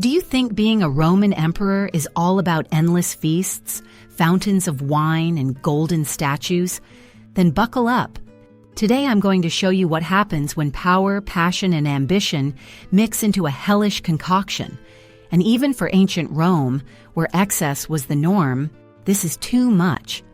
Do you think being a Roman emperor is all about endless feasts, fountains of wine, and golden statues? Then buckle up. Today I'm going to show you what happens when power, passion, and ambition mix into a hellish concoction. And even for ancient Rome, where excess was the norm, this is too much.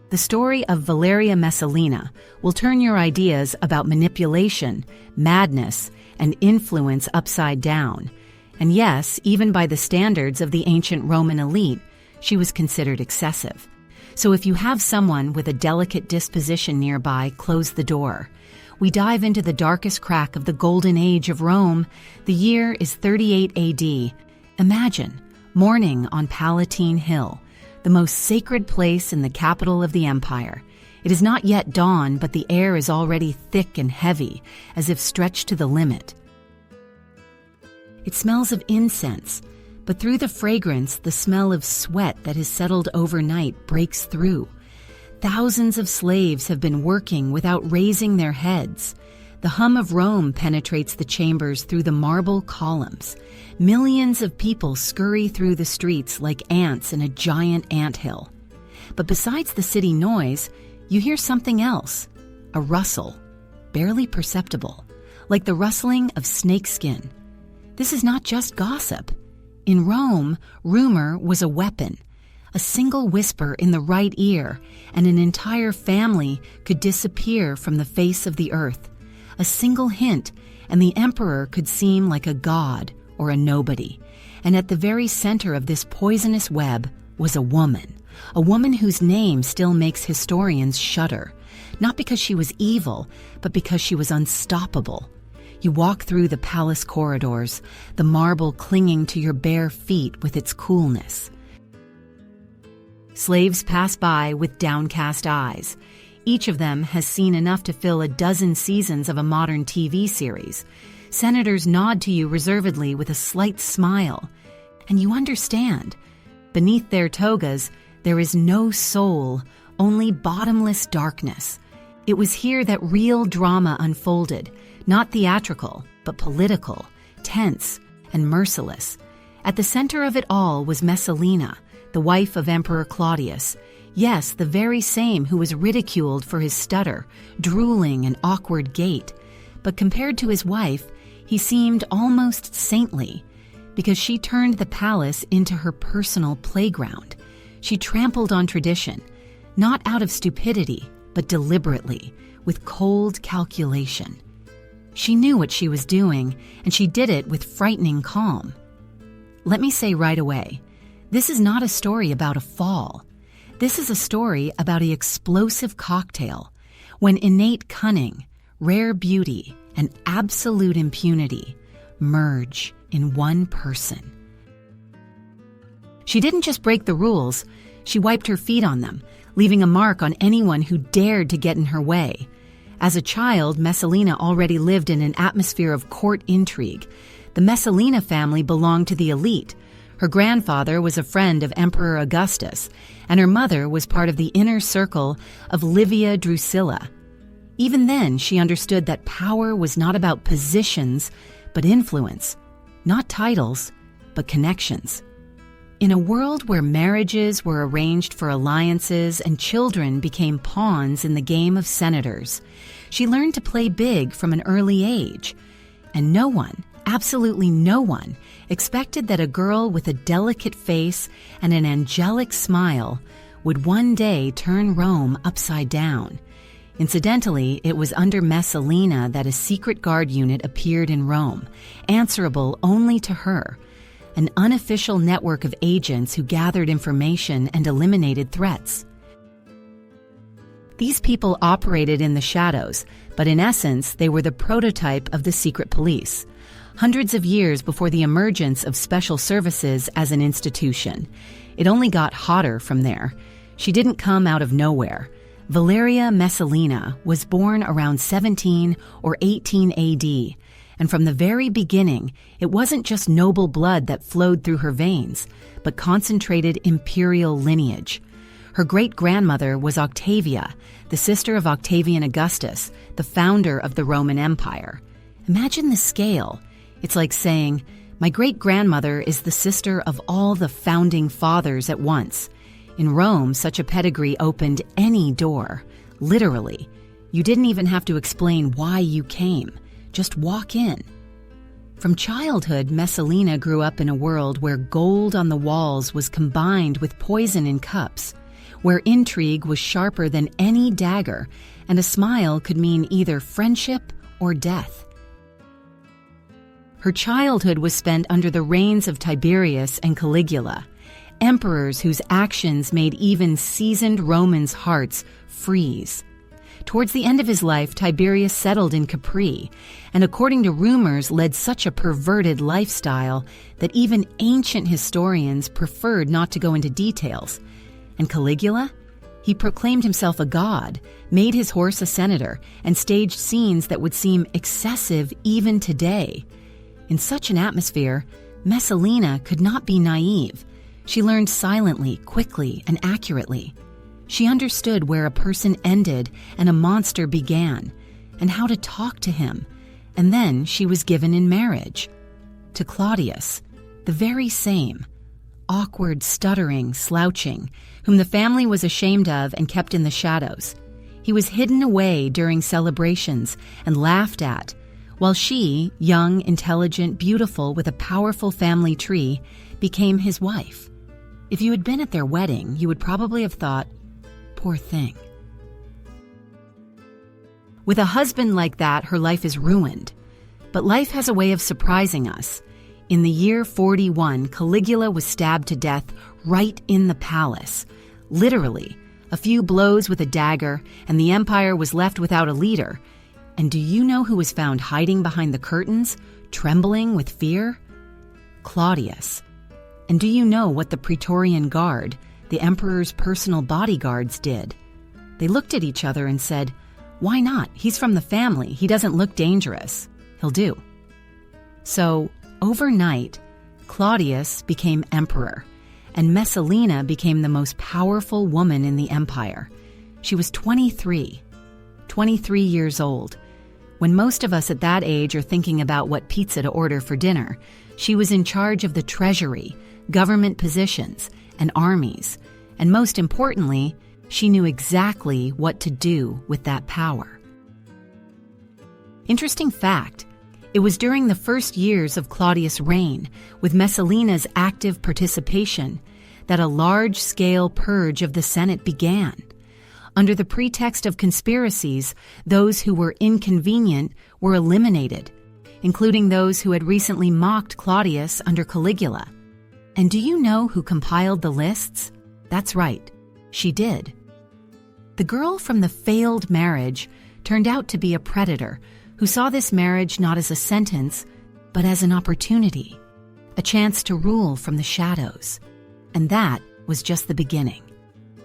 The story of Valeria Messalina will turn your ideas about manipulation, madness, and influence upside down. And yes, even by the standards of the ancient Roman elite, she was considered excessive. So if you have someone with a delicate disposition nearby, close the door. We dive into the darkest crack of the golden age of Rome. The year is 38 AD. Imagine mourning on Palatine Hill, the most sacred place in the capital of the empire. It is not yet dawn, but the air is already thick and heavy, as if stretched to the limit. It smells of incense, but through the fragrance, the smell of sweat that has settled overnight breaks through. Thousands of slaves have been working without raising their heads. The hum of Rome penetrates the chambers through the marble columns. Millions of people scurry through the streets like ants in a giant anthill. But besides the city noise, you hear something else, a rustle, barely perceptible, like the rustling of snakeskin. This is not just gossip. In Rome, rumor was a weapon. A single whisper in the right ear, and an entire family could disappear from the face of the earth. A single hint, and the emperor could seem like a god or a nobody. And at the very center of this poisonous web was a woman whose name still makes historians shudder, not because she was evil, but because she was unstoppable. You walk through the palace corridors, the marble clinging to your bare feet with its coolness. Slaves pass by with downcast eyes. Each of them has seen enough to fill a dozen seasons of a modern TV series. Senators nod to you reservedly with a slight smile. And you understand. Beneath their togas, there is no soul, only bottomless darkness. It was here that real drama unfolded, not theatrical, but political, tense, and merciless. At the center of it all was Messalina, the wife of Emperor Claudius. Yes, the very same who was ridiculed for his stutter, drooling, and awkward gait. But compared to his wife, he seemed almost saintly, because she turned the palace into her personal playground. She trampled on tradition, not out of stupidity, but deliberately, with cold calculation. She knew what she was doing, and she did it with frightening calm. Let me say right away, this is not a story about a fall. This is a story about an explosive cocktail, when innate cunning, rare beauty, and absolute impunity merge in one person. She didn't just break the rules, she wiped her feet on them, leaving a mark on anyone who dared to get in her way. As a child, Messalina already lived in an atmosphere of court intrigue. The Messalina family belonged to the elite. Her grandfather was a friend of Emperor Augustus, and her mother was part of the inner circle of Livia Drusilla. Even then, she understood that power was not about positions, but influence. Not titles, but connections. In a world where marriages were arranged for alliances and children became pawns in the game of senators, she learned to play big from an early age. And no one, absolutely no one, expected that a girl with a delicate face and an angelic smile would one day turn Rome upside down. Incidentally, it was under Messalina that a secret guard unit appeared in Rome, answerable only to her. An unofficial network of agents who gathered information and eliminated threats. These people operated in the shadows, but in essence, they were the prototype of the secret police. Hundreds of years before the emergence of special services as an institution. It only got hotter from there. She didn't come out of nowhere. Valeria Messalina was born around 17 or 18 AD. And from the very beginning, it wasn't just noble blood that flowed through her veins, but concentrated imperial lineage. Her great-grandmother was Octavia, the sister of Octavian Augustus, the founder of the Roman Empire. Imagine the scale. It's like saying, My great-grandmother is the sister of all the founding fathers at once. In Rome, such a pedigree opened any door. Literally. You didn't even have to explain why you came. Just walk in. From childhood, Messalina grew up in a world where gold on the walls was combined with poison in cups, where intrigue was sharper than any dagger, and a smile could mean either friendship or death. Her childhood was spent under the reigns of Tiberius and Caligula, emperors whose actions made even seasoned Romans' hearts freeze. Towards the end of his life, Tiberius settled in Capri, and according to rumors led such a perverted lifestyle that even ancient historians preferred not to go into details. And Caligula? He proclaimed himself a god, made his horse a senator, and staged scenes that would seem excessive even today. In such an atmosphere, Messalina could not be naive. She learned silently, quickly, and accurately. She understood where a person ended and a monster began, and how to talk to him, and then she was given in marriage. To Claudius, the very same, awkward, stuttering, slouching, whom the family was ashamed of and kept in the shadows. He was hidden away during celebrations and laughed at, while she, young, intelligent, beautiful, with a powerful family tree, became his wife. If you had been at their wedding, you would probably have thought, poor thing. With a husband like that, her life is ruined. But life has a way of surprising us. In the year 41, Caligula was stabbed to death right in the palace. Literally, a few blows with a dagger, and the empire was left without a leader. And do you know who was found hiding behind the curtains, trembling with fear? Claudius. And do you know what the Praetorian Guard, the emperor's personal bodyguards, did? They looked at each other and said, "Why not? He's from the family. He doesn't look dangerous. He'll do." So, overnight, Claudius became emperor, and Messalina became the most powerful woman in the empire. She was 23 years old. When most of us at that age are thinking about what pizza to order for dinner, she was in charge of the treasury, government positions, and armies, and most importantly, she knew exactly what to do with that power. Interesting fact, it was during the first years of Claudius' reign, with Messalina's active participation, that a large-scale purge of the Senate began. Under the pretext of conspiracies, those who were inconvenient were eliminated, including those who had recently mocked Claudius under Caligula. And do you know who compiled the lists? That's right, she did. The girl from the failed marriage turned out to be a predator who saw this marriage not as a sentence, but as an opportunity, a chance to rule from the shadows. And that was just the beginning.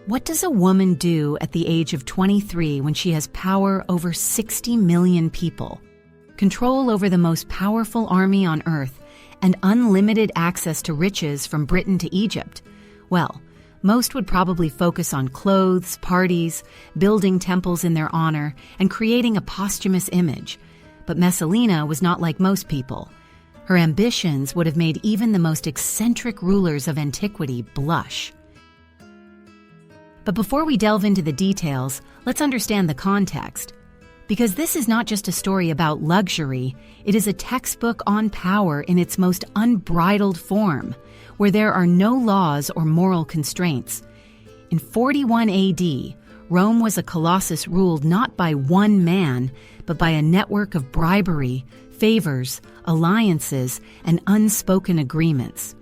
What does a woman do at the age of 23 when she has power over 60 million people, control over the most powerful army on earth, and unlimited access to riches from Britain to Egypt? Well, most would probably focus on clothes, parties, building temples in their honor, and creating a posthumous image. But Messalina was not like most people. Her ambitions would have made even the most eccentric rulers of antiquity blush. But before we delve into the details, let's understand the context. Because this is not just a story about luxury, it is a textbook on power in its most unbridled form, where there are no laws or moral constraints. In 41 AD, Rome was a colossus ruled not by one man, but by a network of bribery, favors, alliances, and unspoken agreements.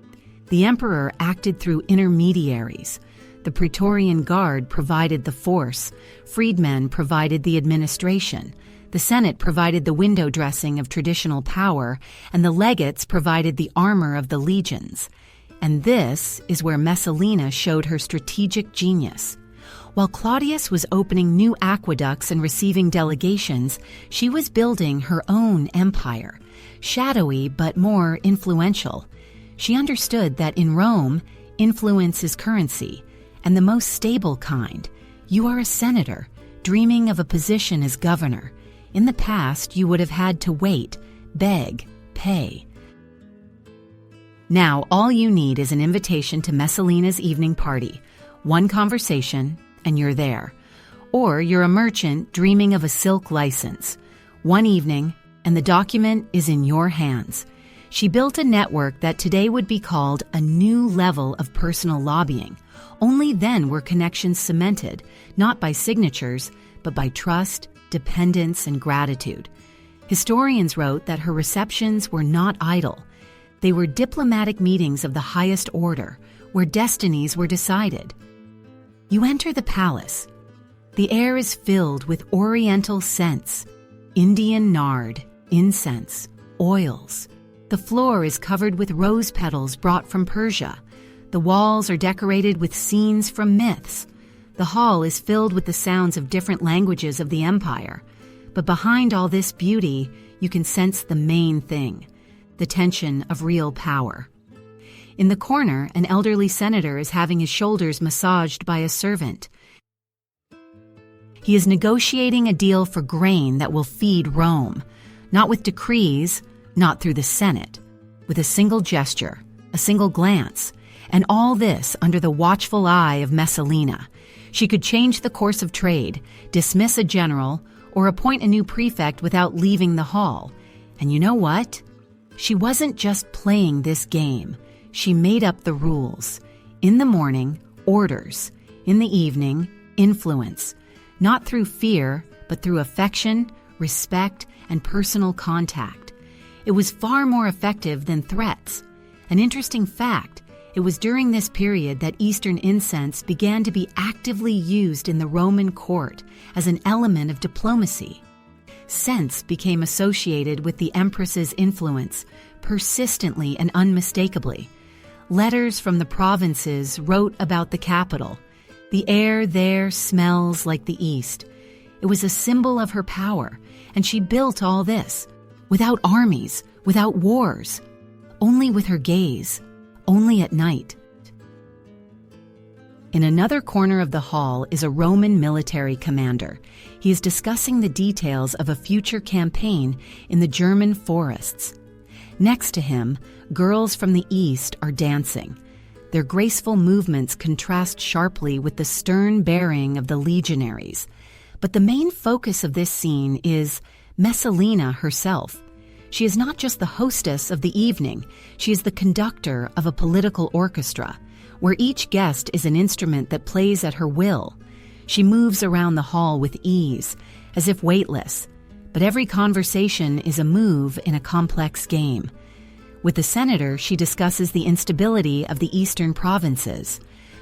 The emperor acted through intermediaries. The Praetorian Guard provided the force, freedmen provided the administration, the Senate provided the window dressing of traditional power, and the legates provided the armor of the legions. And this is where Messalina showed her strategic genius. While Claudius was opening new aqueducts and receiving delegations, she was building her own empire, shadowy but more influential. She understood that in Rome, influence is currency, and the most stable kind. You are a senator, dreaming of a position as governor. In the past, you would have had to wait, beg, pay. Now, all you need is an invitation to Messalina's evening party. One conversation, and you're there. Or you're a merchant dreaming of a silk license. One evening, and the document is in your hands. She built a network that today would be called a new level of personal lobbying. Only then were connections cemented, not by signatures, but by trust, dependence, and gratitude. Historians wrote that her receptions were not idle. They were diplomatic meetings of the highest order, where destinies were decided. You enter the palace. The air is filled with oriental scents, Indian nard, incense, oils. The floor is covered with rose petals brought from Persia. The walls are decorated with scenes from myths. The hall is filled with the sounds of different languages of the empire. But behind all this beauty, you can sense the main thing, the tension of real power. In the corner, an elderly senator is having his shoulders massaged by a servant. He is negotiating a deal for grain that will feed Rome, not with decrees, not through the Senate, with a single gesture, a single glance, and all this under the watchful eye of Messalina. She could change the course of trade, dismiss a general, or appoint a new prefect without leaving the hall. And you know what? She wasn't just playing this game. She made up the rules. In the morning, orders. In the evening, influence. Not through fear, but through affection, respect, and personal contact. It was far more effective than threats. An interesting fact, it was during this period that Eastern incense began to be actively used in the Roman court as an element of diplomacy. Scents became associated with the empress's influence, persistently and unmistakably. Letters from the provinces wrote about the capital. The air there smells like the East. It was a symbol of her power, and she built all this, without armies, without wars, only with her gaze, only at night. In another corner of the hall is a Roman military commander. He is discussing the details of a future campaign in the German forests. Next to him, girls from the East are dancing. Their graceful movements contrast sharply with the stern bearing of the legionaries. But the main focus of this scene is Messalina herself. She is not just the hostess of the evening, she is the conductor of a political orchestra, where each guest is an instrument that plays at her will. She moves around the hall with ease, as if weightless, but every conversation is a move in a complex game. With the senator, she discusses the instability of the eastern provinces.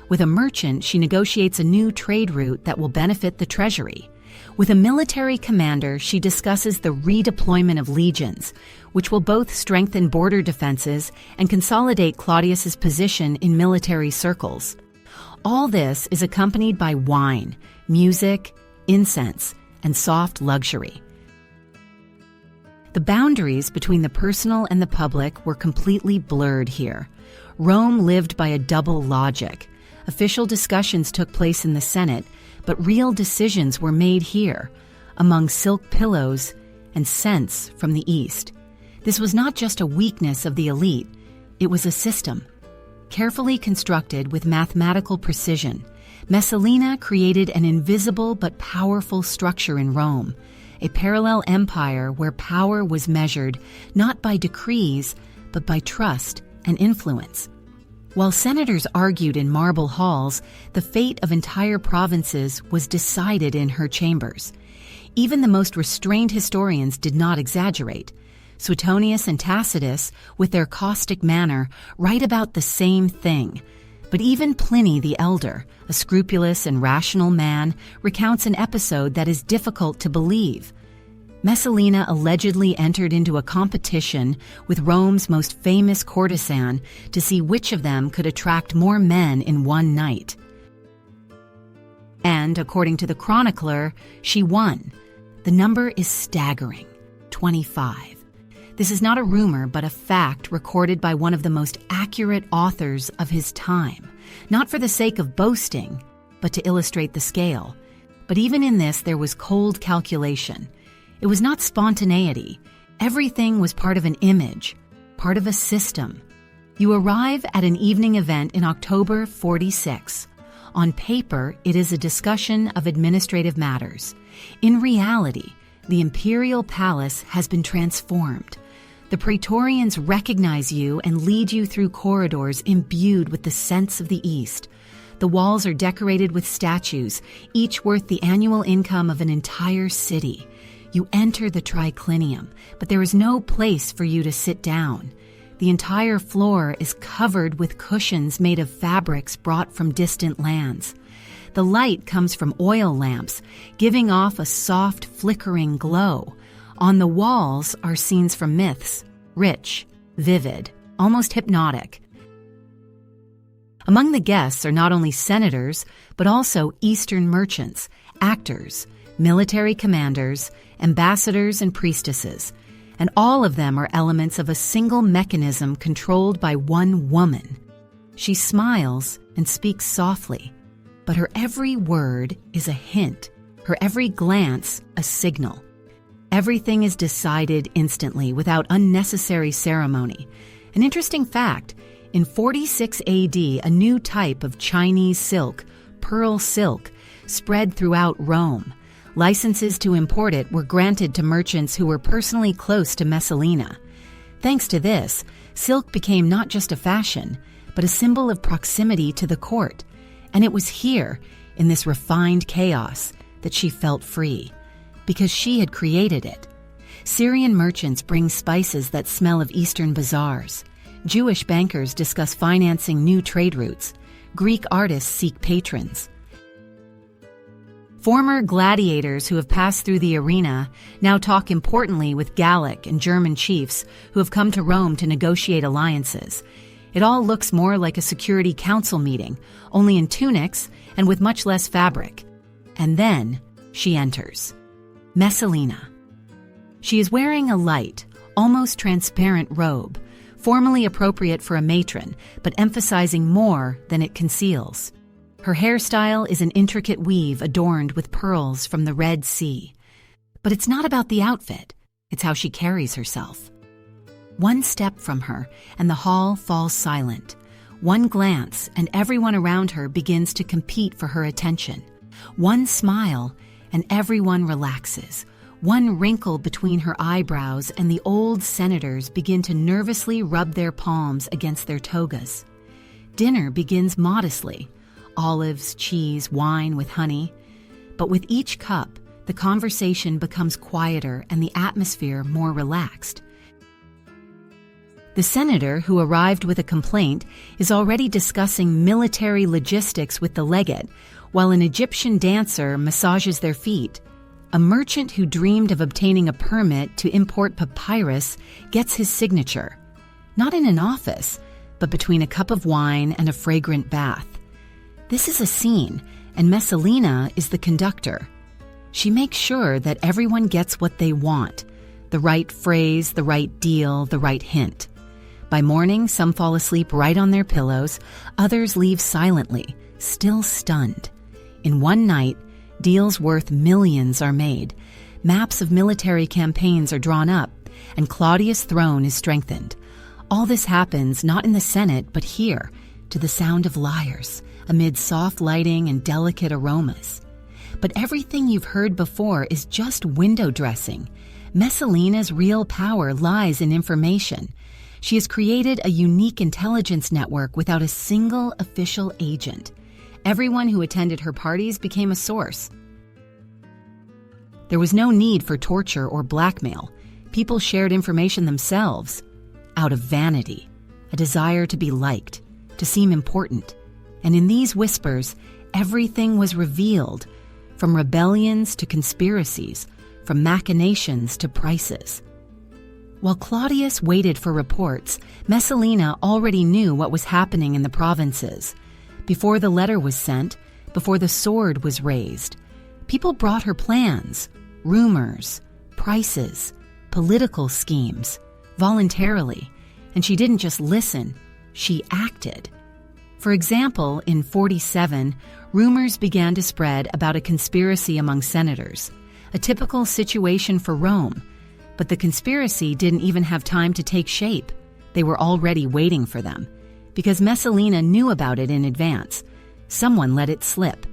With a merchant, she negotiates a new trade route that will benefit the treasury. With a military commander, she discusses the redeployment of legions, which will both strengthen border defenses and consolidate Claudius's position in military circles. All this is accompanied by wine, music, incense, and soft luxury. The boundaries between the personal and the public were completely blurred here. Rome lived by a double logic. Official discussions took place in the Senate, but real decisions were made here, among silk pillows and scents from the East. This was not just a weakness of the elite, it was a system. Carefully constructed with mathematical precision, Messalina created an invisible but powerful structure in Rome, a parallel empire where power was measured not by decrees, but by trust and influence. While senators argued in marble halls, the fate of entire provinces was decided in her chambers. Even the most restrained historians did not exaggerate. Suetonius and Tacitus, with their caustic manner, write about the same thing. But even Pliny the Elder, a scrupulous and rational man, recounts an episode that is difficult to believe. Messalina allegedly entered into a competition with Rome's most famous courtesan to see which of them could attract more men in one night. And, according to the chronicler, she won. The number is staggering, 25. This is not a rumor, but a fact recorded by one of the most accurate authors of his time, not for the sake of boasting, but to illustrate the scale. But even in this, there was cold calculation. It was not spontaneity. Everything was part of an image, part of a system. You arrive at an evening event in October 46. On paper, it is a discussion of administrative matters. In reality, the imperial palace has been transformed. The Praetorians recognize you and lead you through corridors imbued with the scents of the East. The walls are decorated with statues, each worth the annual income of an entire city. You enter the triclinium, but there is no place for you to sit down. The entire floor is covered with cushions made of fabrics brought from distant lands. The light comes from oil lamps, giving off a soft, flickering glow. On the walls are scenes from myths, rich, vivid, almost hypnotic. Among the guests are not only senators, but also Eastern merchants, actors, military commanders, ambassadors, and priestesses. And all of them are elements of a single mechanism controlled by one woman. She smiles and speaks softly, but her every word is a hint, her every glance a signal. Everything is decided instantly without unnecessary ceremony. An interesting fact, in 46 AD, a new type of Chinese silk, pearl silk, spread throughout Rome. Licenses to import it were granted to merchants who were personally close to Messalina. Thanks to this, silk became not just a fashion, but a symbol of proximity to the court. And it was here, in this refined chaos, that she felt free, because she had created it. Syrian merchants bring spices that smell of Eastern bazaars. Jewish bankers discuss financing new trade routes. Greek artists seek patrons. Former gladiators who have passed through the arena now talk importantly with Gallic and German chiefs who have come to Rome to negotiate alliances. It all looks more like a security council meeting, only in tunics and with much less fabric. And then she enters. Messalina. She is wearing a light, almost transparent robe, formally appropriate for a matron, but emphasizing more than it conceals. Her hairstyle is an intricate weave adorned with pearls from the Red Sea. But it's not about the outfit, it's how she carries herself. One step from her, and the hall falls silent. One glance, and everyone around her begins to compete for her attention. One smile, and everyone relaxes. One wrinkle between her eyebrows, and the old senators begin to nervously rub their palms against their togas. Dinner begins modestly. Olives, cheese, wine with honey. But with each cup, the conversation becomes quieter and the atmosphere more relaxed. The senator who arrived with a complaint is already discussing military logistics with the legate, while an Egyptian dancer massages their feet. A merchant who dreamed of obtaining a permit to import papyrus gets his signature, not in an office, but between a cup of wine and a fragrant bath. This is a scene, and Messalina is the conductor. She makes sure that everyone gets what they want, the right phrase, the right deal, the right hint. By morning, some fall asleep right on their pillows, others leave silently, still stunned. In one night, deals worth millions are made, maps of military campaigns are drawn up, and Claudius' throne is strengthened. All this happens not in the Senate, but here, to the sound of lyres, amid soft lighting and delicate aromas. But everything you've heard before is just window dressing. Messalina's real power lies in information. She has created a unique intelligence network without a single official agent. Everyone who attended her parties became a source. There was no need for torture or blackmail. People shared information themselves, out of vanity, a desire to be liked, to seem important. And in these whispers, everything was revealed, from rebellions to conspiracies, from machinations to prices. While Claudius waited for reports, Messalina already knew what was happening in the provinces. Before the letter was sent, before the sword was raised, people brought her plans, rumors, prices, political schemes, voluntarily, and she didn't just listen, she acted. For example, in 47, rumors began to spread about a conspiracy among senators, a typical situation for Rome. But the conspiracy didn't even have time to take shape. They were already waiting for them, because Messalina knew about it in advance. Someone let it slip,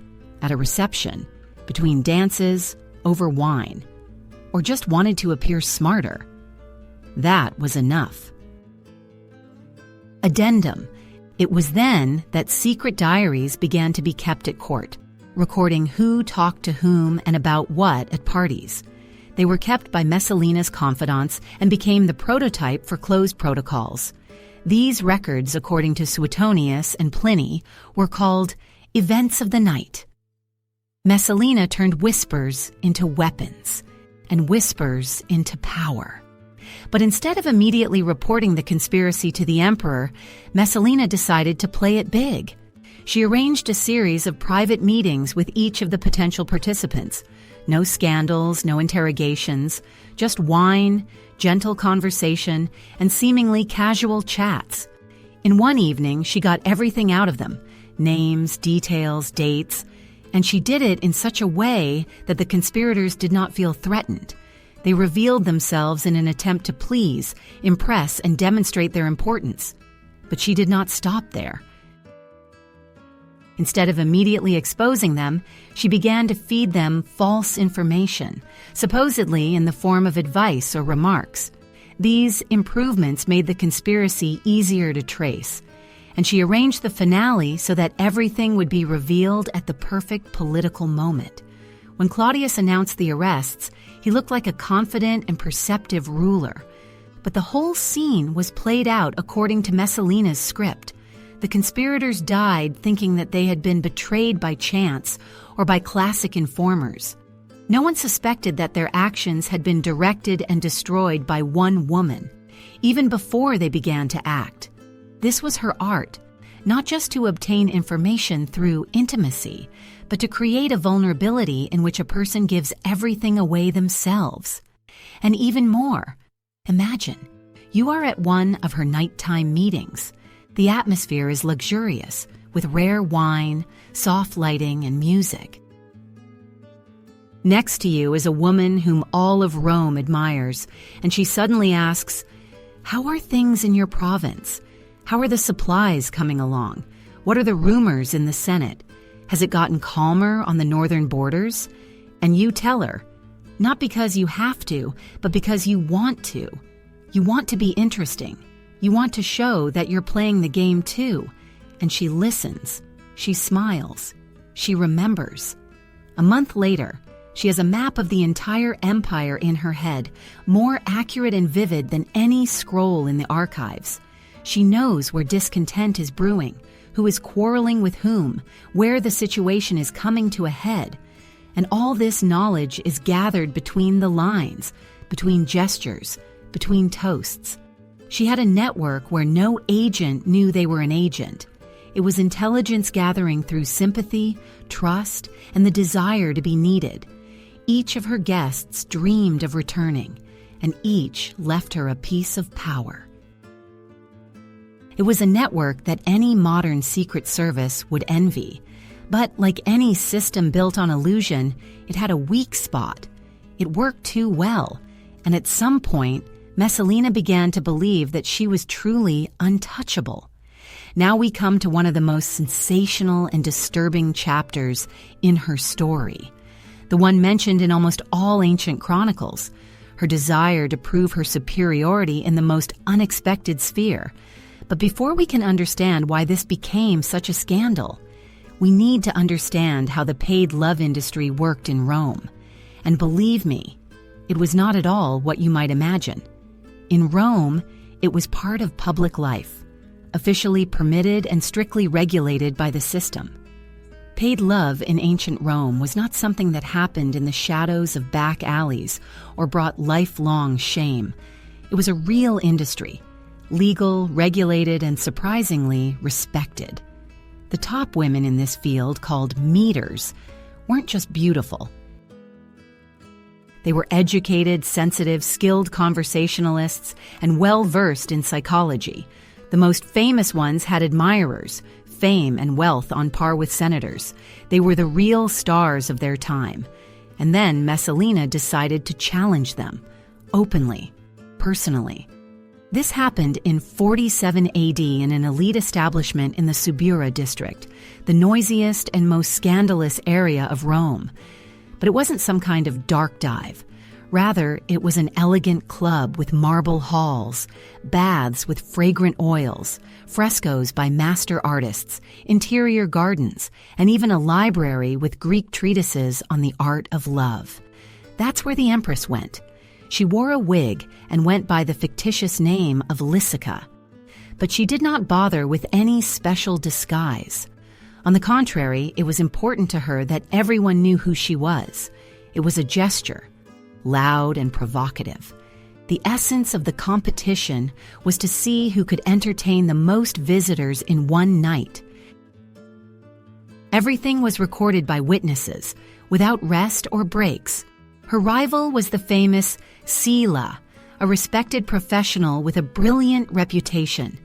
at a reception, between dances, over wine, or just wanted to appear smarter. That was enough. Addendum. It was then that secret diaries began to be kept at court, recording who talked to whom and about what at parties. They were kept by Messalina's confidants and became the prototype for closed protocols. These records, according to Suetonius and Pliny, were called events of the night. Messalina turned whispers into weapons and whispers into power. But instead of immediately reporting the conspiracy to the emperor, Messalina decided to play it big. She arranged a series of private meetings with each of the potential participants. No scandals, no interrogations, just wine, gentle conversation, and seemingly casual chats. In one evening, she got everything out of them: names, details, dates, and she did it in such a way that the conspirators did not feel threatened. They revealed themselves in an attempt to please, impress, and demonstrate their importance. But she did not stop there. Instead of immediately exposing them, she began to feed them false information, supposedly in the form of advice or remarks. These improvements made the conspiracy easier to trace, and she arranged the finale so that everything would be revealed at the perfect political moment. When Claudius announced the arrests, he looked like a confident and perceptive ruler. But the whole scene was played out according to Messalina's script. The conspirators died thinking that they had been betrayed by chance or by classic informers. No one suspected that their actions had been directed and destroyed by one woman, even before they began to act. This was her art, not just to obtain information through intimacy, but to create a vulnerability in which a person gives everything away themselves. And even more, imagine, you are at one of her nighttime meetings. The atmosphere is luxurious, with rare wine, soft lighting, and music. Next to you is a woman whom all of Rome admires, and she suddenly asks, "How are things in your province? How are the supplies coming along? What are the rumors in the Senate? Has it gotten calmer on the northern borders?" And you tell her, not because you have to, but because you want to. You want to be interesting. You want to show that you're playing the game too. And she listens. She smiles. She remembers. A month later, she has a map of the entire empire in her head, more accurate and vivid than any scroll in the archives. She knows where discontent is brewing, who is quarreling with whom, where the situation is coming to a head. And all this knowledge is gathered between the lines, between gestures, between toasts. She had a network where no agent knew they were an agent. It was intelligence gathering through sympathy, trust, and the desire to be needed. Each of her guests dreamed of returning, and each left her a piece of power. It was a network that any modern secret service would envy. But like any system built on illusion, it had a weak spot. It worked too well, and at some point, Messalina began to believe that she was truly untouchable. Now we come to one of the most sensational and disturbing chapters in her story, the one mentioned in almost all ancient chronicles, her desire to prove her superiority in the most unexpected sphere. But before we can understand why this became such a scandal, we need to understand how the paid love industry worked in Rome. And believe me, it was not at all what you might imagine. In Rome, it was part of public life, officially permitted and strictly regulated by the system. Paid love in ancient Rome was not something that happened in the shadows of back alleys or brought lifelong shame. It was a real industry, legal, regulated, and surprisingly respected. The top women in this field, called meters, weren't just beautiful. They were educated, sensitive, skilled conversationalists, and well-versed in psychology. The most famous ones had admirers, fame and wealth on par with senators. They were the real stars of their time. And then Messalina decided to challenge them, openly, personally. This happened in 47 AD in an elite establishment in the Subura district, the noisiest and most scandalous area of Rome. But it wasn't some kind of dark dive. Rather, it was an elegant club with marble halls, baths with fragrant oils, frescoes by master artists, interior gardens, and even a library with Greek treatises on the art of love. That's where the Empress went. She wore a wig and went by the fictitious name of Lysica. But she did not bother with any special disguise. On the contrary, it was important to her that everyone knew who she was. It was a gesture, loud and provocative. The essence of the competition was to see who could entertain the most visitors in one night. Everything was recorded by witnesses, without rest or breaks. Her rival was the famous Sila, a respected professional with a brilliant reputation.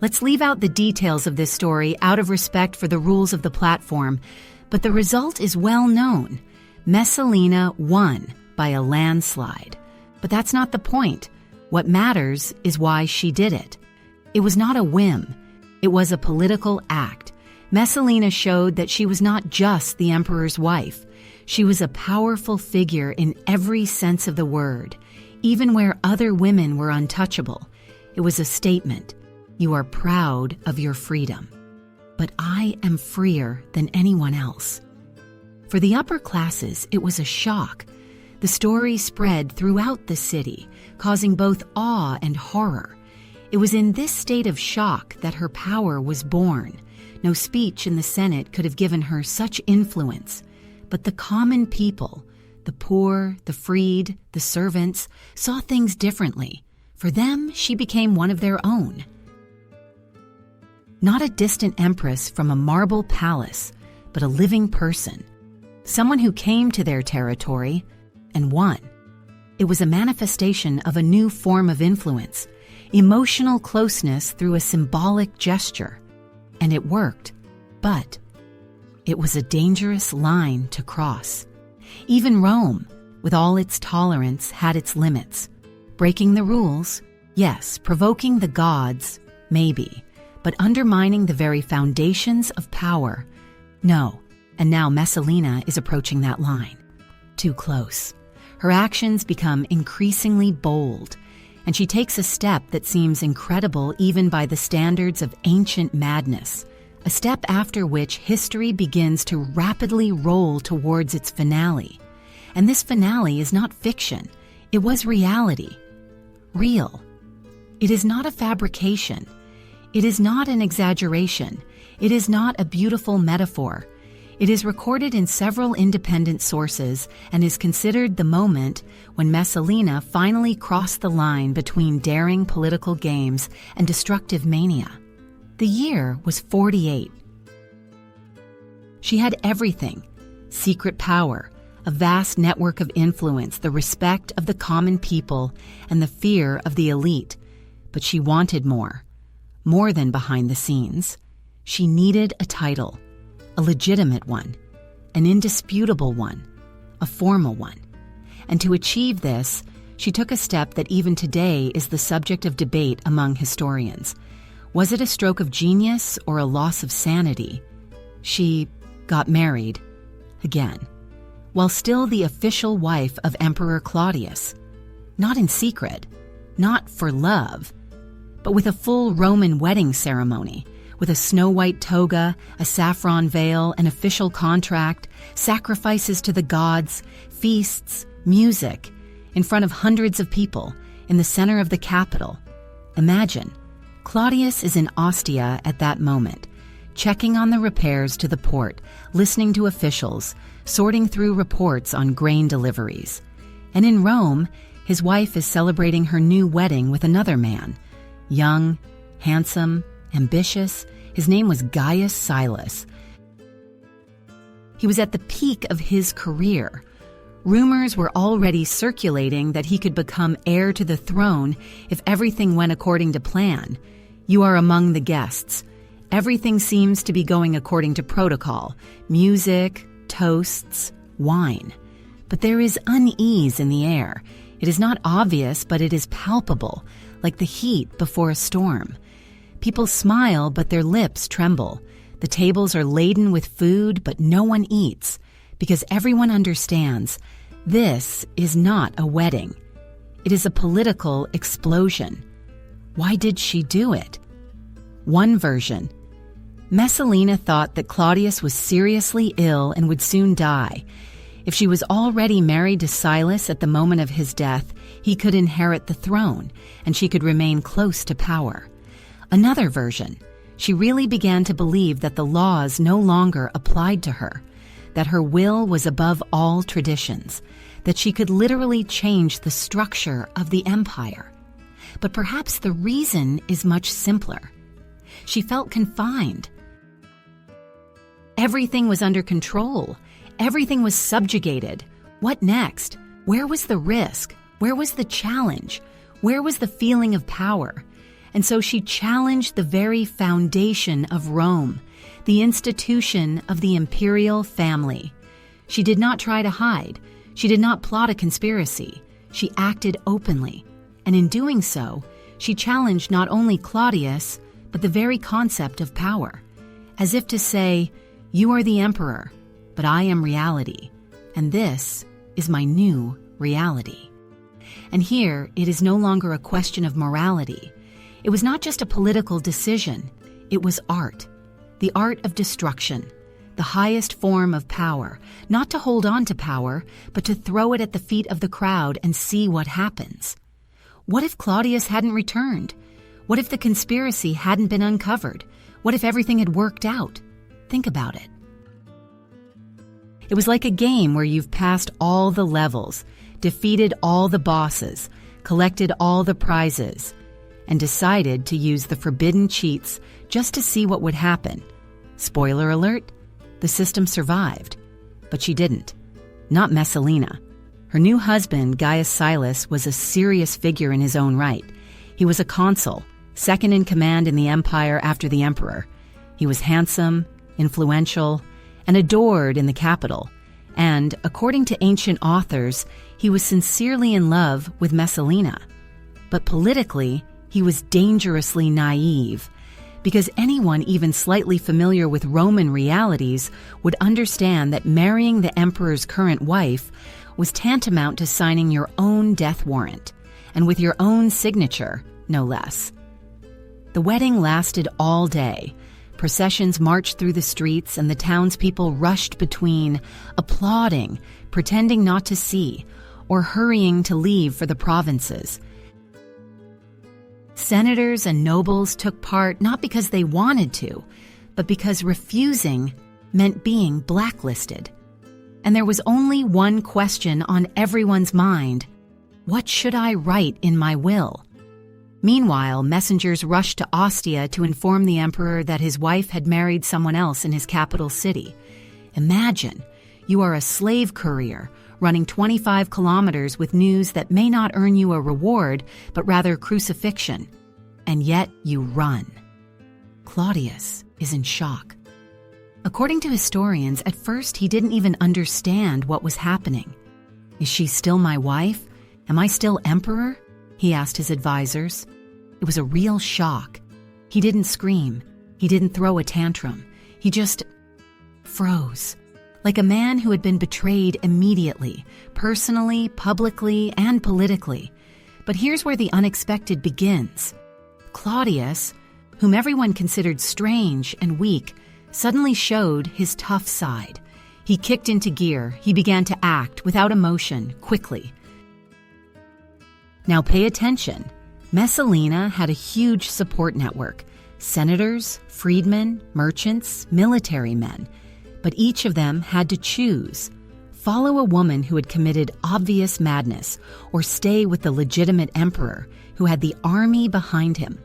Let's leave out the details of this story out of respect for the rules of the platform, but the result is well known. Messalina won by a landslide. But that's not the point. What matters is why she did it. It was not a whim. It was a political act. Messalina showed that she was not just the emperor's wife. She was a powerful figure in every sense of the word, even where other women were untouchable. It was a statement. You are proud of your freedom. But I am freer than anyone else. For the upper classes, it was a shock. The story spread throughout the city, causing both awe and horror. It was in this state of shock that her power was born. No speech in the Senate could have given her such influence. But the common people, the poor, the freed, the servants, saw things differently. For them, she became one of their own. Not a distant empress from a marble palace, but a living person. Someone who came to their territory and won. It was a manifestation of a new form of influence, emotional closeness through a symbolic gesture. And it worked, but it was a dangerous line to cross. Even Rome, with all its tolerance, had its limits. Breaking the rules, yes. Provoking the gods, maybe. But undermining the very foundations of power, no. And now Messalina is approaching that line. Too close. Her actions become increasingly bold, and she takes a step that seems incredible even by the standards of ancient madness, a step after which history begins to rapidly roll towards its finale. And this finale is not fiction. It was reality. Real. It is not a fabrication. It is not an exaggeration. It is not a beautiful metaphor. It is recorded in several independent sources and is considered the moment when Messalina finally crossed the line between daring political games and destructive mania. The year was 48. She had everything: secret power, a vast network of influence, the respect of the common people, and the fear of the elite. But she wanted more than behind the scenes. She needed a title. A legitimate one, an indisputable one, a formal one. And to achieve this, she took a step that even today is the subject of debate among historians. Was it a stroke of genius or a loss of sanity? She got married again, while still the official wife of Emperor Claudius. Not in secret, not for love, but with a full Roman wedding ceremony, with a snow-white toga, a saffron veil, an official contract, sacrifices to the gods, feasts, music, in front of hundreds of people, in the center of the capital. Imagine, Claudius is in Ostia at that moment, checking on the repairs to the port, listening to officials, sorting through reports on grain deliveries. And in Rome, his wife is celebrating her new wedding with another man, young, handsome, ambitious. His name was Gaius Silius. He was at the peak of his career. Rumors were already circulating that he could become heir to the throne if everything went according to plan. You are among the guests. Everything seems to be going according to protocol: music, toasts, wine. But there is unease in the air. It is not obvious, but it is palpable, like the heat before a storm. People smile, but their lips tremble. The tables are laden with food, but no one eats, because everyone understands this is not a wedding. It is a political explosion. Why did she do it? One version. Messalina thought that Claudius was seriously ill and would soon die. If she was already married to Silius at the moment of his death, he could inherit the throne, and she could remain close to power. Another version. She really began to believe that the laws no longer applied to her, that her will was above all traditions, that she could literally change the structure of the empire. But perhaps the reason is much simpler. She felt confined. Everything was under control. Everything was subjugated. What next? Where was the risk? Where was the challenge? Where was the feeling of power? And so she challenged the very foundation of Rome, the institution of the imperial family. She did not try to hide. She did not plot a conspiracy. She acted openly. And in doing so, she challenged not only Claudius, but the very concept of power, as if to say, "You are the emperor, but I am reality, and this is my new reality." And here, it is no longer a question of morality. It was not just a political decision. It was art, the art of destruction, the highest form of power, not to hold on to power, but to throw it at the feet of the crowd and see what happens. What if Claudius hadn't returned? What if the conspiracy hadn't been uncovered? What if everything had worked out? Think about it. It was like a game where you've passed all the levels, defeated all the bosses, collected all the prizes, and decided to use the forbidden cheats just to see what would happen. Spoiler alert, the system survived. But she didn't. Not Messalina. Her new husband, Gaius Silius, was a serious figure in his own right. He was a consul, second in command in the empire after the emperor. He was handsome, influential, and adored in the capital. And, according to ancient authors, he was sincerely in love with Messalina. But politically, he was dangerously naive, because anyone even slightly familiar with Roman realities would understand that marrying the emperor's current wife was tantamount to signing your own death warrant, and with your own signature, no less. The wedding lasted all day. Processions marched through the streets, and the townspeople rushed between, applauding, pretending not to see, or hurrying to leave for the provinces. Senators and nobles took part not because they wanted to, but because refusing meant being blacklisted. And there was only one question on everyone's mind: what should I write in my will? Meanwhile, messengers rushed to Ostia to inform the emperor that his wife had married someone else in his capital city. Imagine, you are a slave courier running 25 kilometers with news that may not earn you a reward, but rather crucifixion. And yet you run. Claudius is in shock. According to historians, at first he didn't even understand what was happening. Is she still my wife? Am I still emperor? He asked his advisors. It was a real shock. He didn't scream. He didn't throw a tantrum. He just froze, like a man who had been betrayed immediately, personally, publicly, and politically. But here's where the unexpected begins. Claudius, whom everyone considered strange and weak, suddenly showed his tough side. He kicked into gear. He began to act without emotion, quickly. Now pay attention. Messalina had a huge support network: senators, freedmen, merchants, military men. But each of them had to choose: follow a woman who had committed obvious madness, or stay with the legitimate emperor who had the army behind him.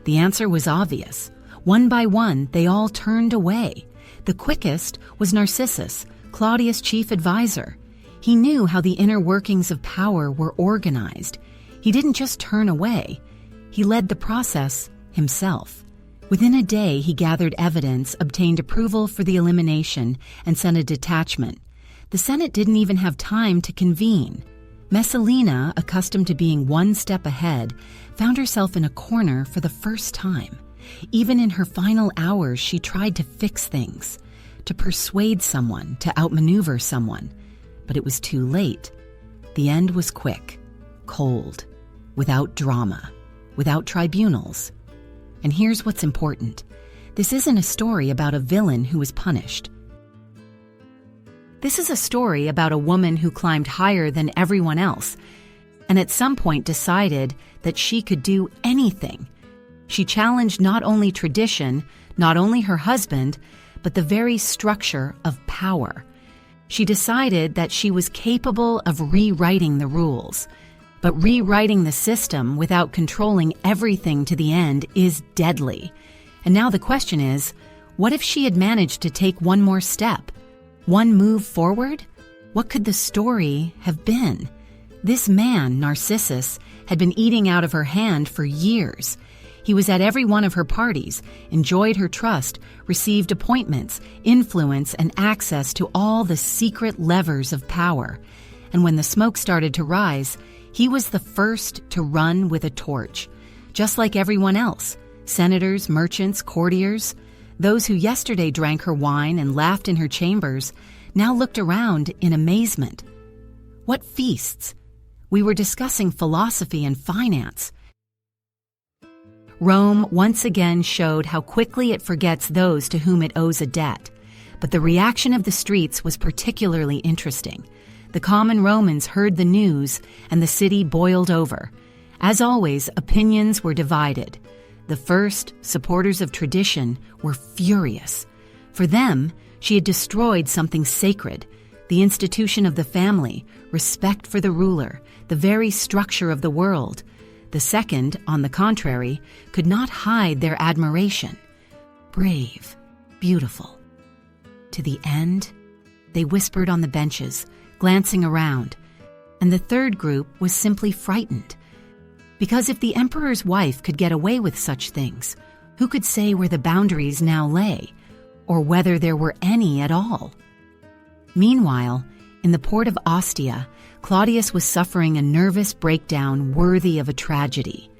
The answer was obvious. One by one, they all turned away. The quickest was Narcissus, Claudius' chief advisor. He knew how the inner workings of power were organized. He didn't just turn away. He led the process himself. Within a day, he gathered evidence, obtained approval for the elimination, and sent a detachment. The Senate didn't even have time to convene. Messalina, accustomed to being one step ahead, found herself in a corner for the first time. Even in her final hours, she tried to fix things, to persuade someone, to outmaneuver someone. But it was too late. The end was quick, cold, without drama, without tribunals. And here's what's important. This isn't a story about a villain who was punished. This is a story about a woman who climbed higher than everyone else, and at some point decided that she could do anything. She challenged not only tradition, not only her husband, but the very structure of power. She decided that she was capable of rewriting the rules. But rewriting the system without controlling everything to the end is deadly. And now the question is, what if she had managed to take one more step? One move forward? What could the story have been? This man, Narcissus, had been eating out of her hand for years. He was at every one of her parties, enjoyed her trust, received appointments, influence, and access to all the secret levers of power. And when the smoke started to rise, he was the first to run with a torch. Just like everyone else, senators, merchants, courtiers, those who yesterday drank her wine and laughed in her chambers, now looked around in amazement. What feasts! We were discussing philosophy and finance. Rome once again showed how quickly it forgets those to whom it owes a debt. But the reaction of the streets was particularly interesting. The common Romans heard the news, and the city boiled over. As always, opinions were divided. The first, supporters of tradition, were furious. For them, she had destroyed something sacred, the institution of the family, respect for the ruler, the very structure of the world. The second, on the contrary, could not hide their admiration. Brave, beautiful. To the end, they whispered on the benches, glancing around, and the third group was simply frightened. Because if the emperor's wife could get away with such things, who could say where the boundaries now lay, or whether there were any at all? Meanwhile, in the port of Ostia, Claudius was suffering a nervous breakdown worthy of a tragedy.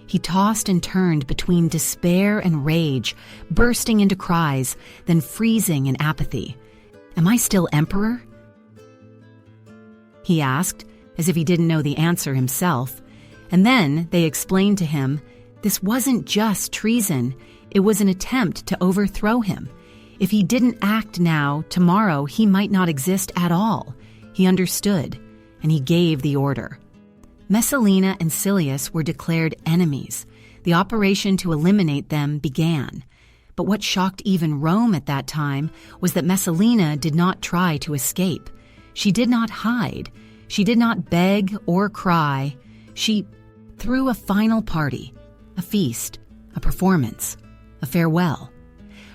He tossed and turned between despair and rage, bursting into cries, then freezing in apathy. "Am I still emperor?" he asked, as if he didn't know the answer himself. And then they explained to him, this wasn't just treason, it was an attempt to overthrow him. If he didn't act now, tomorrow he might not exist at all. He understood, and he gave the order. Messalina and Silius were declared enemies. The operation to eliminate them began. But what shocked even Rome at that time was that Messalina did not try to escape. She did not hide. She did not beg or cry. She threw a final party, a feast, a performance, a farewell.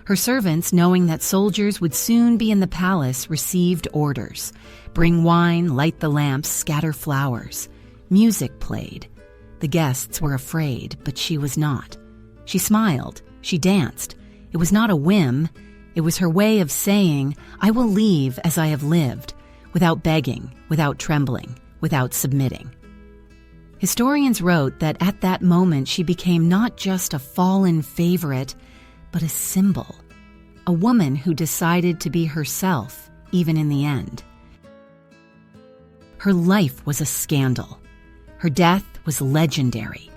Her servants, knowing that soldiers would soon be in the palace, received orders. Bring wine, light the lamps, scatter flowers. Music played. The guests were afraid, but she was not. She smiled. She danced. It was not a whim. It was her way of saying, I will leave as I have lived, without begging, without trembling, without submitting. Historians wrote that at that moment she became not just a fallen favorite, but a symbol, a woman who decided to be herself, even in the end. Her life was a scandal. Her death was legendary.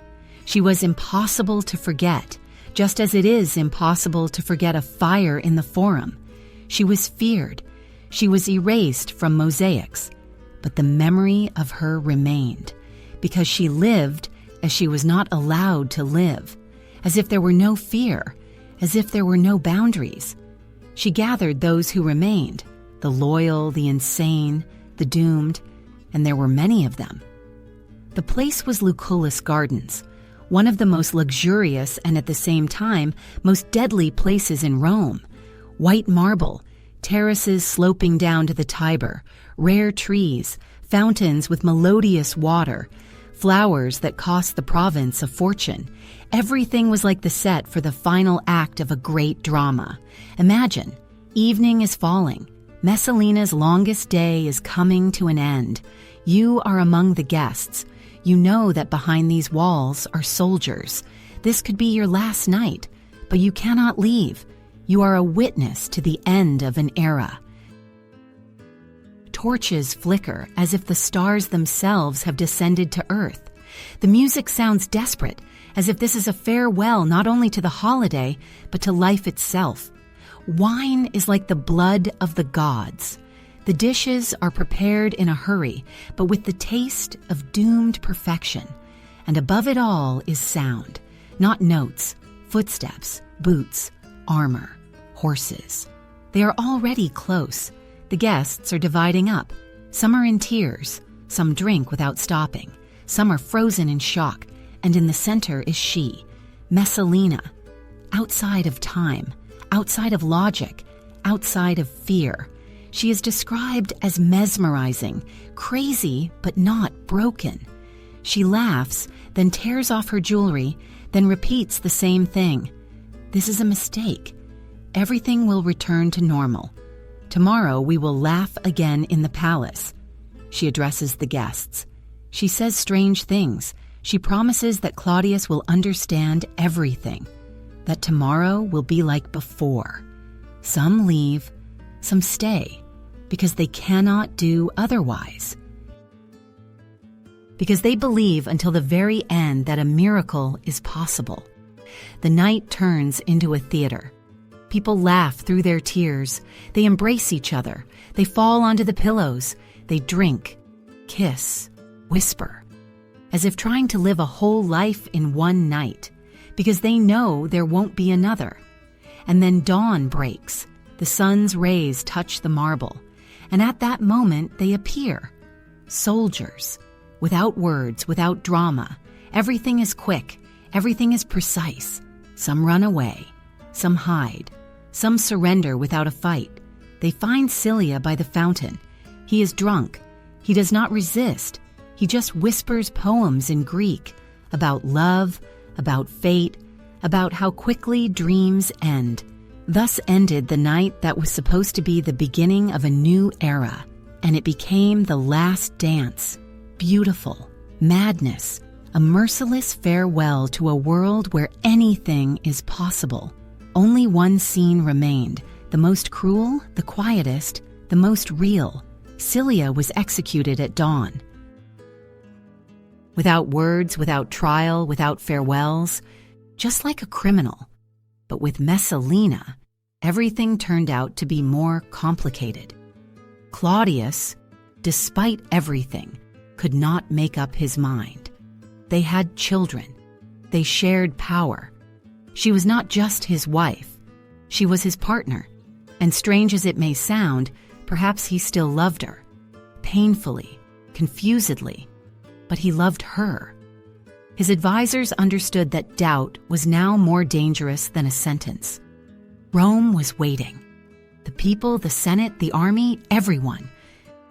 She was impossible to forget, just as it is impossible to forget a fire in the Forum. She was feared. She was erased from mosaics, but the memory of her remained, because she lived as she was not allowed to live, as if there were no fear, as if there were no boundaries. She gathered those who remained, the loyal, the insane, the doomed, and there were many of them. The place was Lucullus Gardens, one of the most luxurious and at the same time most deadly places in Rome. White marble, terraces sloping down to the Tiber, rare trees, fountains with melodious water, flowers that cost the province a fortune. Everything was like the set for the final act of a great drama. Imagine, evening is falling. Messalina's longest day is coming to an end. You are among the guests. You know that behind these walls are soldiers. This could be your last night, but you cannot leave. You are a witness to the end of an era. Torches flicker as if the stars themselves have descended to earth. The music sounds desperate, as if this is a farewell not only to the holiday, but to life itself. Wine is like the blood of the gods. The dishes are prepared in a hurry, but with the taste of doomed perfection. And above it all is sound, not notes, footsteps, boots, armor, horses. They are already close. The guests are dividing up. Some are in tears, some drink without stopping, some are frozen in shock, and in the center is she, Messalina, outside of time, outside of logic, outside of fear. She is described as mesmerizing, crazy, but not broken. She laughs, then tears off her jewelry, then repeats the same thing. This is a mistake. Everything will return to normal. Tomorrow we will laugh again in the palace. She addresses the guests. She says strange things. She promises that Claudius will understand everything, that tomorrow will be like before. Some leave, some stay, because they cannot do otherwise. Because they believe until the very end that a miracle is possible. The night turns into a theater. People laugh through their tears. They embrace each other. They fall onto the pillows. They drink, kiss, whisper, as if trying to live a whole life in one night, because they know there won't be another. And then dawn breaks. The sun's rays touch the marble. And at that moment, they appear. Soldiers. Without words, without drama. Everything is quick. Everything is precise. Some run away. Some hide. Some surrender without a fight. They find Silius by the fountain. He is drunk. He does not resist. He just whispers poems in Greek about love, about fate, about how quickly dreams end. Thus ended the night that was supposed to be the beginning of a new era, and it became the last dance. Beautiful, madness, a merciless farewell to a world where anything is possible. Only one scene remained, the most cruel, the quietest, the most real. Silius was executed at dawn. Without words, without trial, without farewells, just like a criminal. But with Messalina, everything turned out to be more complicated. Claudius, despite everything, could not make up his mind. They had children. They shared power. She was not just his wife. She was his partner. And strange as it may sound, perhaps he still loved her. Painfully, confusedly. But he loved her. His advisors understood that doubt was now more dangerous than a sentence. Rome was waiting. The people, the Senate, the army, everyone.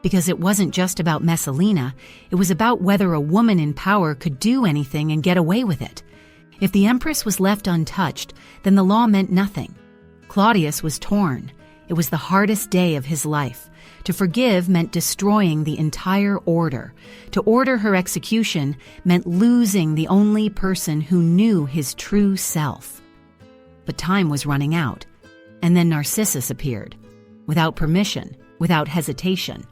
Because it wasn't just about Messalina, it was about whether a woman in power could do anything and get away with it. If the empress was left untouched, then the law meant nothing. Claudius was torn. It was the hardest day of his life. To forgive meant destroying the entire order. To order her execution meant losing the only person who knew his true self. But time was running out, and then Narcissus appeared, without permission, without hesitation.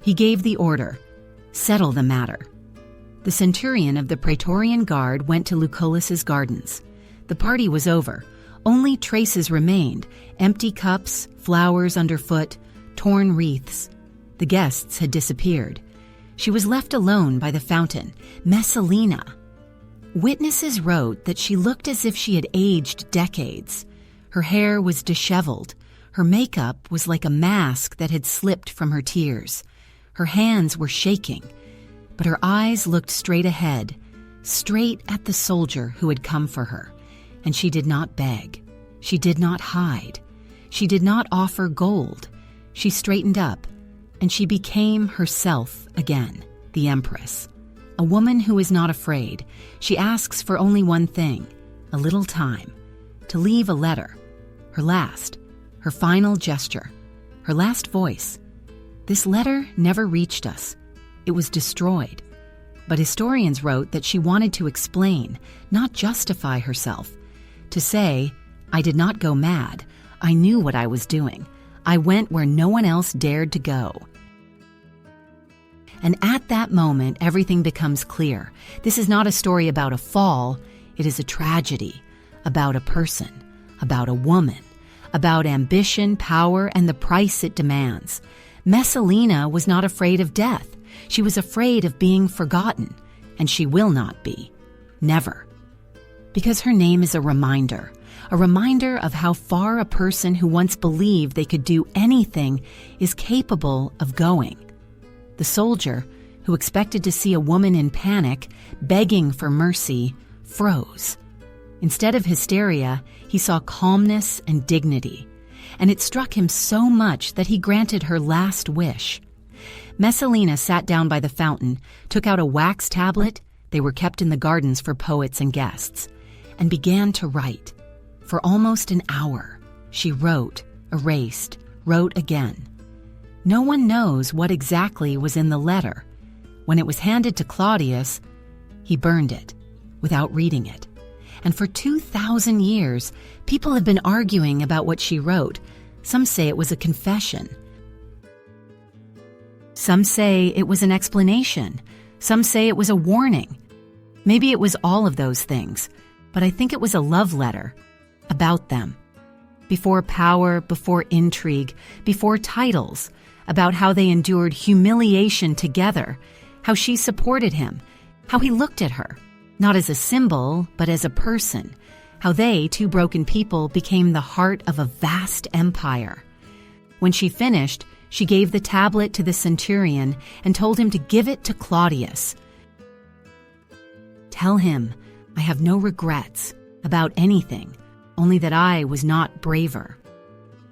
He gave the order, settle the matter. The centurion of the Praetorian Guard went to Lucullus's gardens. The party was over. Only traces remained, empty cups, flowers underfoot, torn wreaths. The guests had disappeared. She was left alone by the fountain, Messalina. Witnesses wrote that she looked as if she had aged decades. Her hair was disheveled. Her makeup was like a mask that had slipped from her tears. Her hands were shaking, but her eyes looked straight ahead, straight at the soldier who had come for her. And she did not beg. She did not hide. She did not offer gold. She straightened up, and she became herself again, the empress. A woman who is not afraid. She asks for only one thing, a little time, to leave a letter, her last, her final gesture, her last voice. This letter never reached us. It was destroyed. But historians wrote that she wanted to explain, not justify herself. To say, "I did not go mad. I knew what I was doing. I went where no one else dared to go." And at that moment, everything becomes clear. This is not a story about a fall. It is a tragedy about a person, about a woman, about ambition, power, and the price it demands. Messalina was not afraid of death. She was afraid of being forgotten, and she will not be. Never. Because her name is a reminder of how far a person who once believed they could do anything is capable of going. The soldier, who expected to see a woman in panic, begging for mercy, froze. Instead of hysteria, he saw calmness and dignity, and it struck him so much that he granted her last wish. Messalina sat down by the fountain, took out a wax tablet — they were kept in the gardens for poets and guests — and began to write. For almost an hour, she wrote, erased, wrote again. No one knows what exactly was in the letter. When it was handed to Claudius, he burned it without reading it. And for 2,000 years, people have been arguing about what she wrote. Some say it was a confession. Some say it was an explanation. Some say it was a warning. Maybe it was all of those things, but I think it was a love letter about them. Before power, before intrigue, before titles, about how they endured humiliation together, how she supported him, how he looked at her, not as a symbol, but as a person, how they, two broken people, became the heart of a vast empire. When she finished, she gave the tablet to the centurion and told him to give it to Claudius. "Tell him I have no regrets about anything, only that I was not braver."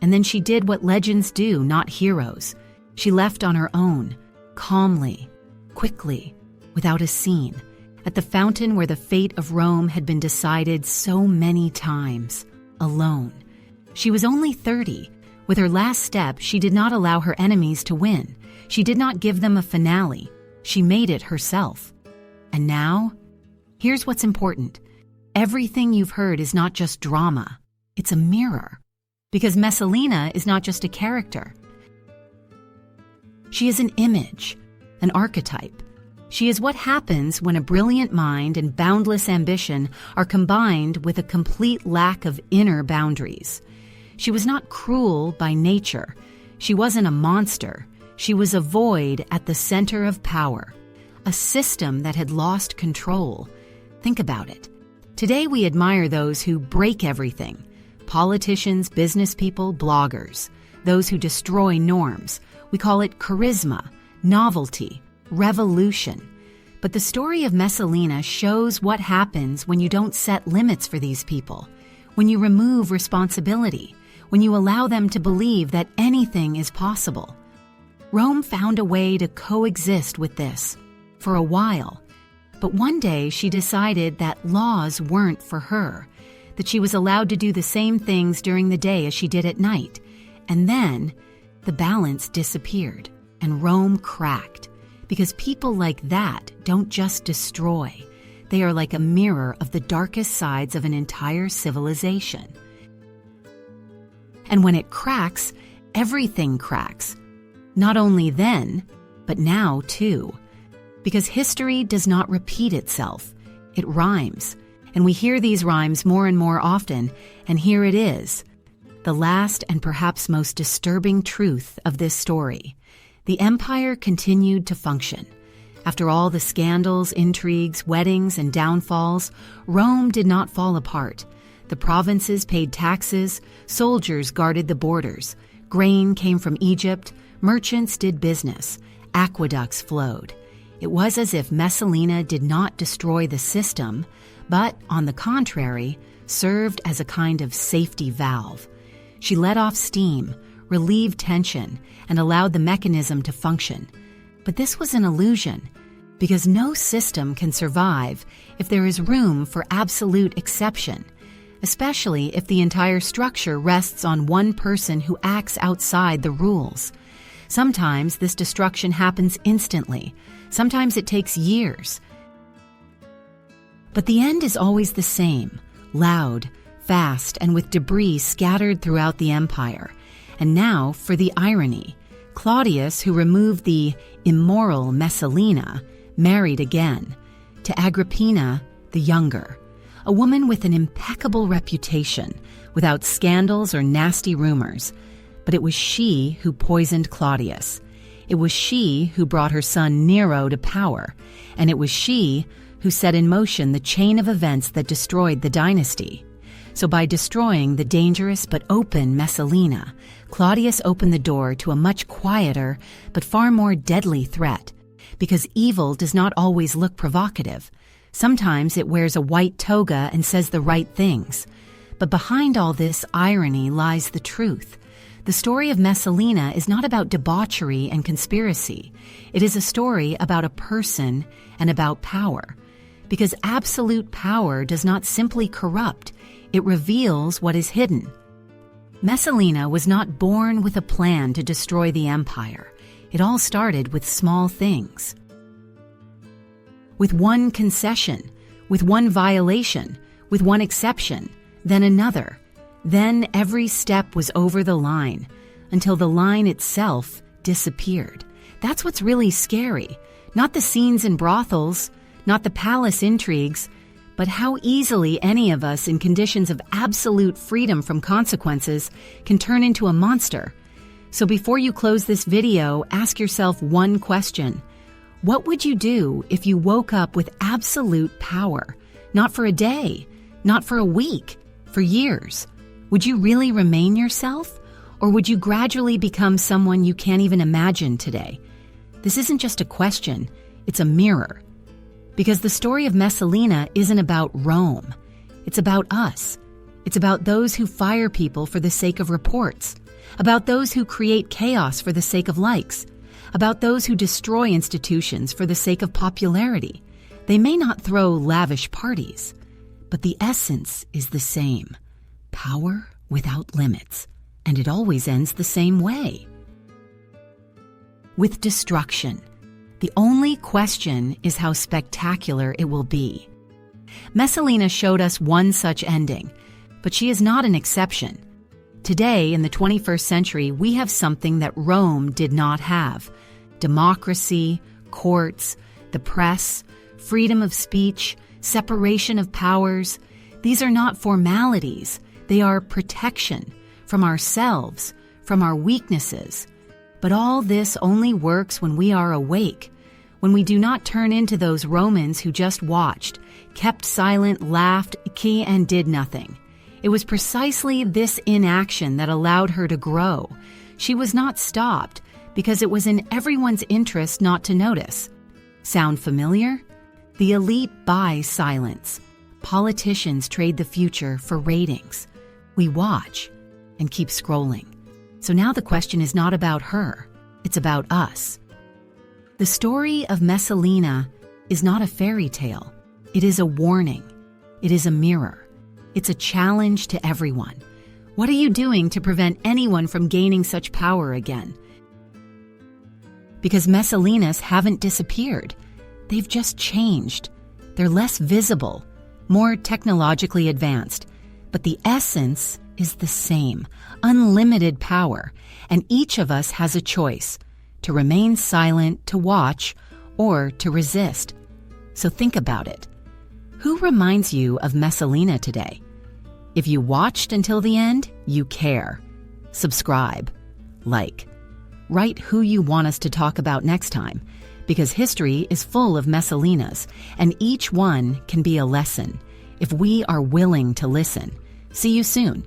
And then she did what legends do, not heroes. She left on her own, calmly, quickly, without a scene, at the fountain where the fate of Rome had been decided so many times, alone. She was only 30. With her last step, she did not allow her enemies to win. She did not give them a finale. She made it herself. And now, here's what's important. Everything you've heard is not just drama. It's a mirror. Because Messalina is not just a character. She is an image, an archetype. She is what happens when a brilliant mind and boundless ambition are combined with a complete lack of inner boundaries. She was not cruel by nature. She wasn't a monster. She was a void at the center of power, a system that had lost control. Think about it. Today we admire those who break everything: politicians, business people, bloggers, those who destroy norms. We call it charisma, novelty, revolution. But the story of Messalina shows what happens when you don't set limits for these people, when you remove responsibility, when you allow them to believe that anything is possible. Rome found a way to coexist with this for a while, but one day she decided that laws weren't for her, that she was allowed to do the same things during the day as she did at night. And then the balance disappeared and Rome cracked, because people like that don't just destroy. They are like a mirror of the darkest sides of an entire civilization. And when it cracks, everything cracks. Not only then, but now too. Because history does not repeat itself. It rhymes. And we hear these rhymes more and more often, and here it is. The last and perhaps most disturbing truth of this story. The empire continued to function. After all the scandals, intrigues, weddings, and downfalls, Rome did not fall apart. The provinces paid taxes, soldiers guarded the borders, grain came from Egypt, merchants did business, aqueducts flowed. It was as if Messalina did not destroy the system, but, on the contrary, served as a kind of safety valve. She let off steam, relieved tension, and allowed the mechanism to function. But this was an illusion, because no system can survive if there is room for absolute exception, especially if the entire structure rests on one person who acts outside the rules. Sometimes this destruction happens instantly. Sometimes it takes years. But the end is always the same, loud, fast, and with debris scattered throughout the empire. And now for the irony. Claudius, who removed the immoral Messalina, married again, to Agrippina the Younger, a woman with an impeccable reputation, without scandals or nasty rumors. But it was she who poisoned Claudius. It was she who brought her son Nero to power, and it was she who set in motion the chain of events that destroyed the dynasty. So by destroying the dangerous but open Messalina, Claudius opened the door to a much quieter but far more deadly threat. Because evil does not always look provocative. Sometimes it wears a white toga and says the right things. But behind all this irony lies the truth. The story of Messalina is not about debauchery and conspiracy. It is a story about a person and about power. Because absolute power does not simply corrupt, it reveals what is hidden. Messalina was not born with a plan to destroy the empire. It all started with small things. With one concession, with one violation, with one exception, then another. Then every step was over the line, until the line itself disappeared. That's what's really scary. Not the scenes in brothels, not the palace intrigues, but how easily any of us in conditions of absolute freedom from consequences can turn into a monster. So before you close this video, ask yourself one question. What would you do if you woke up with absolute power? Not for a day, not for a week, for years. Would you really remain yourself? Or would you gradually become someone you can't even imagine today? This isn't just a question, it's a mirror. Because the story of Messalina isn't about Rome. It's about us. It's about those who fire people for the sake of reports. About those who create chaos for the sake of likes. About those who destroy institutions for the sake of popularity. They may not throw lavish parties, but the essence is the same. Power without limits. And it always ends the same way. With destruction. The only question is how spectacular it will be. Messalina showed us one such ending, but she is not an exception. Today, in the 21st century, we have something that Rome did not have. Democracy, courts, the press, freedom of speech, separation of powers. These are not formalities. They are protection from ourselves, from our weaknesses. But all this only works when we are awake, when we do not turn into those Romans who just watched, kept silent, laughed, and did nothing. It was precisely this inaction that allowed her to grow. She was not stopped because it was in everyone's interest not to notice. Sound familiar? The elite buy silence. Politicians trade the future for ratings. We watch and keep scrolling. So now the question is not about her, it's about us. The story of Messalina is not a fairy tale. It is a warning. It is a mirror. It's a challenge to everyone. What are you doing to prevent anyone from gaining such power again? Because Messalinas haven't disappeared. They've just changed. They're less visible, more technologically advanced. But the essence is the same, unlimited power, and each of us has a choice, to remain silent, to watch, or to resist. So think about it. Who reminds you of Messalina today? If you watched until the end, you care. Subscribe. Like. Write who you want us to talk about next time, because history is full of Messalinas, and each one can be a lesson, if we are willing to listen. See you soon.